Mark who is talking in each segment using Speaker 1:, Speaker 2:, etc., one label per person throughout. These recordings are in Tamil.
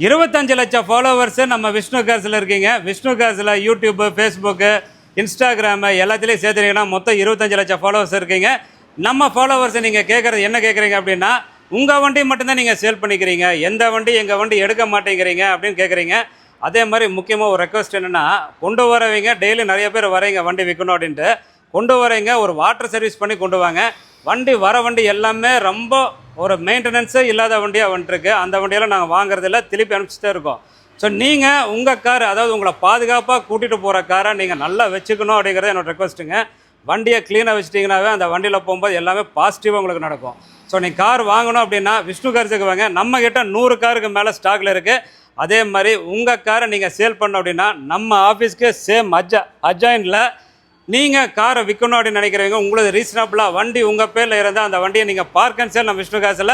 Speaker 1: 25 லட்சம் ஃபாலோவர்ஸ் நம்ம விஷ்ணு காசில் இருக்கீங்க. விஷ்ணு காசில் யூடியூப்பு, ஃபேஸ்புக்கு, இன்ஸ்டாகிராமு எல்லாத்துலேயும் சேர்த்துட்டீங்கன்னா மொத்தம் 25 லட்சம் ஃபாலோவர்ஸ் இருக்கீங்க. நம்ம ஃபாலோவர்ஸை நீங்கள் கேட்குறது என்ன கேட்குறீங்க அப்படின்னா, உங்கள் வண்டி மட்டும்தான் நீங்கள் சேல் பண்ணிக்கிறீங்க, எந்த வண்டி எங்கள் வண்டி எடுக்க மாட்டேங்கிறீங்க அப்படின்னு கேட்குறீங்க. அதே மாதிரி முக்கியமாக ஒரு ரெக்வஸ்ட் என்னென்னா, கொண்டு வரவங்க டெய்லி நிறைய பேர் வரீங்க வண்டி விற்கணும் அப்படின்ட்டு, கொண்டு வரீங்க ஒரு வாட்டர் சர்வீஸ் பண்ணி கொண்டு வாங்க. வண்டி வண்டி எல்லாமே ரொம்ப ஒரு மெயின்டெனன்ஸே இல்லாத வண்டியாக வந்துட்டுருக்கு. அந்த வண்டியெல்லாம் நாங்கள் வாங்குறதில்ல, திருப்பி அனுப்பிச்சிட்டே இருக்கோம். ஸோ நீங்கள் உங்கள் கார், அதாவது உங்களை பாதுகாப்பாக கூட்டிகிட்டு போகிற காரை நீங்கள் நல்லா வச்சுக்கணும் அப்படிங்கிறது என்னோடய ரெக்வஸ்ட்டுங்க. வண்டியை க்ளீனாக வச்சுட்டிங்கனாவே அந்த வண்டியில் போகும்போது எல்லாமே பாசிட்டிவாக உங்களுக்கு நடக்கும். ஸோ நீங்கள் கார் வாங்கணும் அப்படின்னா விஷ்ணு கார்ஸுக்கு வாங்க. நம்மக்கிட்ட 100 காருக்கு மேலே ஸ்டாக்கில் இருக்குது. அதே மாதிரி உங்கள் காரை நீங்கள் சேல் பண்ணோம் அப்படின்னா நம்ம ஆஃபீஸ்க்கு சேம் அஜாயினில் நீங்கள் காரை விற்கணும் அப்படின்னு நினைக்கிறவங்க, உங்களுக்கு ரீசனபிளாக வண்டி உங்கள் பேரில் இருந்தால் அந்த வண்டியை நீங்கள் பார்க் அண்ட் சேல் நம்ம விஷ்ணு காசில்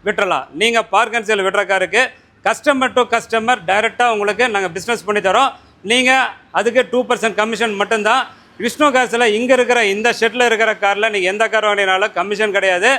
Speaker 1: விட்டுறலாம். நீங்கள் பார்க் அண்ட் சேல் விட்டுற காருக்கு கஸ்டமர் டு கஸ்டமர் டைரெக்டாக உங்களுக்கு நாங்கள் பிஸ்னஸ் பண்ணி தரோம். நீங்கள் அதுக்கு 2% கமிஷன் மட்டும்தான். விஷ்ணு காசில் இங்கே இருக்கிற இந்த ஷெட்டில் இருக்கிற காரில் நீங்கள் எந்த கார் வாங்கினாலும் கமிஷன் கிடையாது.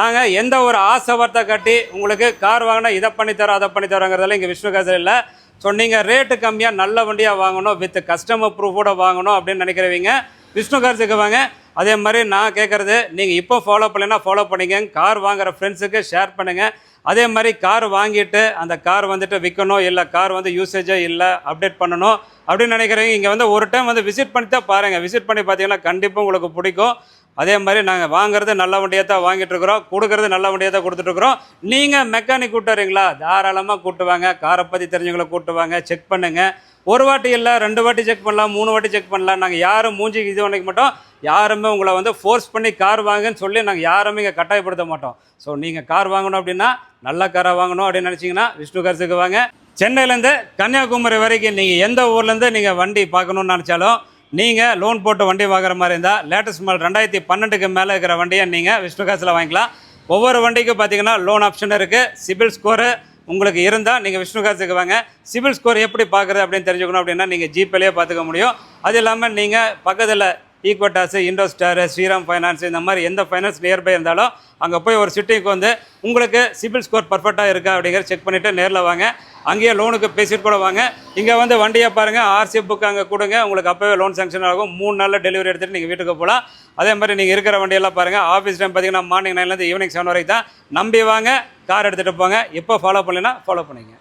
Speaker 1: நாங்கள் எந்த ஒரு ஆசை வார்த்தை கட்டி உங்களுக்கு கார் வாங்கினா இதை பண்ணித்தரோம் அதை பண்ணித்தரோங்கிறதெல்லாம் இங்கே விஷ்ணு காசில் இல்லை. ஸோ நீங்கள் ரேட்டு கம்மியாக நல்ல வண்டியாக வாங்கணும், வித் கஸ்டமர் ப்ரூஃபோட வாங்கணும் அப்படின்னு நினைக்கிறவங்க விஷ்ணு கார்ஸுக்கு வாங்க. அதே மாதிரி நான் கேட்குறது, நீங்கள் இப்போ ஃபாலோ பண்ணலைன்னா ஃபாலோ பண்ணிங்க. கார் வாங்குகிற ஃப்ரெண்ட்ஸுக்கு ஷேர் பண்ணுங்கள். அதே மாதிரி கார் வாங்கிட்டு அந்த கார் வந்துட்டு விற்கணும், இல்லை கார் வந்து யூசேஜே இல்லை அப்டேட் பண்ணணும் அப்படின்னு நினைக்கிறவங்க இங்கே வந்து ஒரு டைம் வந்து விசிட் பண்ணி தான் பாருங்கள். விசிட் பண்ணி பார்த்தீங்கன்னா கண்டிப்பாக உங்களுக்கு பிடிக்கும். அதே மாதிரி நாங்கள் வாங்குறது நல்ல வண்டியாக தான் வாங்கிட்டுருக்குறோம், கொடுக்குறது நல்ல வண்டியாக தான் கொடுத்துட்ருக்குறோம். நீங்கள் மெக்கானிக் கூட்டுறீங்களா, தாராளமாக கூட்டுவாங்க. காரை பற்றி தெரிஞ்சவங்களை கூட்டுவாங்க, செக் பண்ணுங்கள். ஒரு வாட்டி இல்லை 2 வாட்டி செக் பண்ணலாம், 3 வாட்டி செக் பண்ணலாம். நாங்கள் யாரும் மூஞ்சி இது பண்ணிக்க மாட்டோம். யாருமே உங்களை வந்து ஃபோர்ஸ் பண்ணி கார் வாங்குன்னு சொல்லி நாங்கள் யாருமே இங்கே கட்டாயப்படுத்த மாட்டோம். ஸோ நீங்கள் கார் வாங்கணும் அப்படின்னா நல்ல காராக வாங்கணும் அப்படின்னு நினச்சிங்கன்னா விஷ்ணு கார்ஸுக்கு வாங்க. சென்னையிலேருந்து கன்னியாகுமரி வரைக்கும் நீங்கள் எந்த ஊர்லேருந்து நீங்கள் வண்டி பார்க்கணுன்னு நினச்சாலும் நீங்கள் லோன் போட்டு வண்டி வாங்குற மாதிரி இருந்தால் லேட்டஸ்ட் மாடல் 2012க்கு மேலே இருக்கிற வண்டியை நீங்கள் விஷ்ணு காசில் வாங்கிக்கலாம். ஒவ்வொரு வண்டிக்கும் பார்த்தீங்கன்னா லோன் ஆப்ஷன் இருக்குது. சிபில் ஸ்கோரு உங்களுக்கு இருந்தால் நீங்கள் விஷ்ணு கார்ஸுக்கு வாங்க. சிபில் ஸ்கோர் எப்படி பார்க்குறது அப்படின்னு தெரிஞ்சுக்கணும் அப்படின்னா நீங்கள் ஜிபேலேயே பார்த்துக்க முடியும். அது இல்லாமல் நீங்கள் பக்கத்தில் ஈக்வட்டாஸு, இண்டோஸ்டாரு, ஸ்ரீராம் ஃபைனான்ஸ் இந்த மாதிரி எந்த ஃபைனான்ஸ் நியர்பை இருந்தாலும் அங்கே போய் ஒரு சிட்டிக்கு வந்து உங்களுக்கு சிபில் ஸ்கோர் பர்ஃபெக்டாக இருக்கா அப்படிங்கிறத செக் பண்ணிவிட்டு நேரில் வாங்க. அங்கேயே லோனுக்கு பேசிட்டு கூட வாங்க. இங்கே வந்து வண்டியை பாருங்கள், ஆர்சி புக் அங்கே கொடுங்க, உங்களுக்கு அப்போவே லோன் சாங்ஷன் ஆகும். 3 நாளில் டெலிவரி எடுத்துகிட்டு நீங்கள் வீட்டுக்கு போகலாம். அதே மாதிரி நீங்கள் இருக்கிற வண்டியெல்லாம் பாருங்கள். ஆஃபீஸ் டைம் பார்த்தீங்கன்னா மார்னிங் 9லேருந்து ஈவினிங் 7 வரைக்கும் தான். நம்பி வாங்க, கார் எடுத்துகிட்டு போங்க. எப்போ ஃபாலோ பண்ணலைன்னா ஃபாலோ பண்ணிங்க.